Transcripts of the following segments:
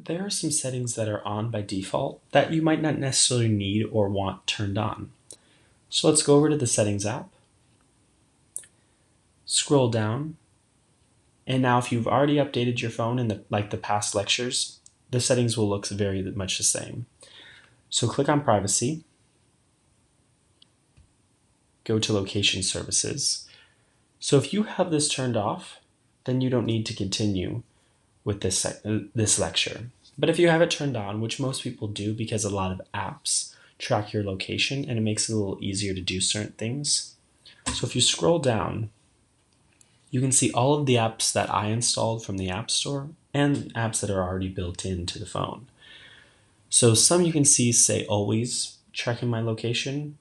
There are some settings that are on by default that you might not necessarily need or want turned on. So let's go over to the Settings app, scroll down, and now if you've already updated your phone in like the past lectures, the settings will look very much the same. So click on Privacy, go to Location Services. So if you have this turned off, then you don't need to continue with this lecture. But if you have it turned on, which most people do because a lot of apps track your location and it makes it a little easier to do certain things. So if you scroll down, you can see all of the apps that I installed from the App Store and apps that are already built into the phone. So some you can see say always tracking my location,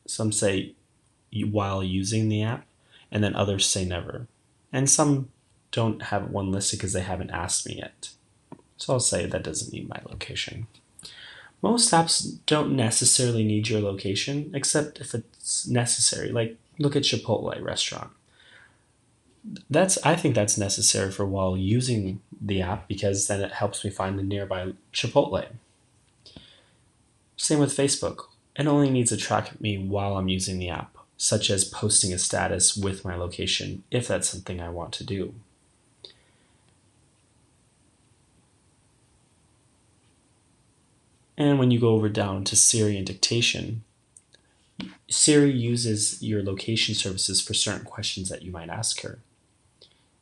some say while using the app, and then others say never. And some don't have one listed because they haven't asked me yet. So I'll say that doesn't need my location. Most apps don't necessarily need your location, except if it's necessary. Like look at Chipotle restaurant. I think that's necessary for while using the app because then it helps me find the nearby Chipotle. Same with Facebook. It only needs to track me while I'm using the app, such as posting a status with my location if that's something I want to do. And when you go over down to Siri and dictation, Siri uses your location services for certain questions that you might ask her.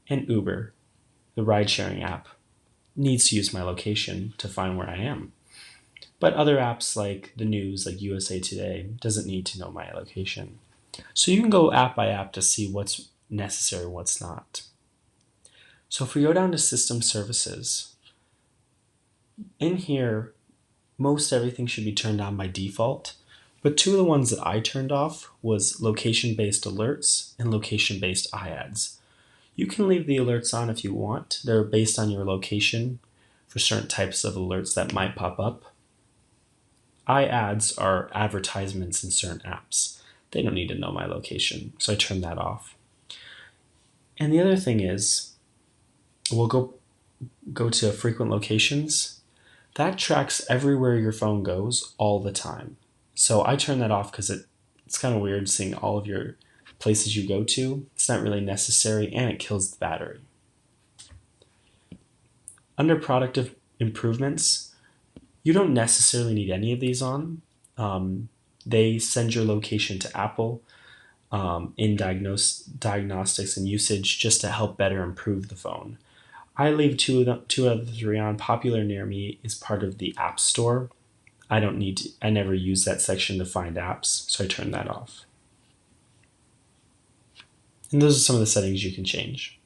And Uber, the ride-sharing app, needs to use my location to find where I am. But other apps like the news, like USA Today, doesn't need to know my location. So you can go app by app to see what's necessary and what's not. So if we go down to System Services, in here, most everything should be turned on by default, but two of the ones that I turned off was location-based alerts and location-based iAds. You can leave the alerts on if you want. They're based on your location for certain types of alerts that might pop up. iAds are advertisements in certain apps. They don't need to know my location, so I turned that off. And the other thing is, we'll go to frequent locations. That tracks everywhere your phone goes all the time. So I turn that off because it's kind of weird seeing all of your places you go to. It's not really necessary and it kills the battery. Under product improvements, you don't necessarily need any of these on. They send your location to Apple in diagnostics and usage just to help better improve the phone. I leave two of the three on. Popular near me is part of the App Store. I never use that section to find apps, so I turn that off. And those are some of the settings you can change.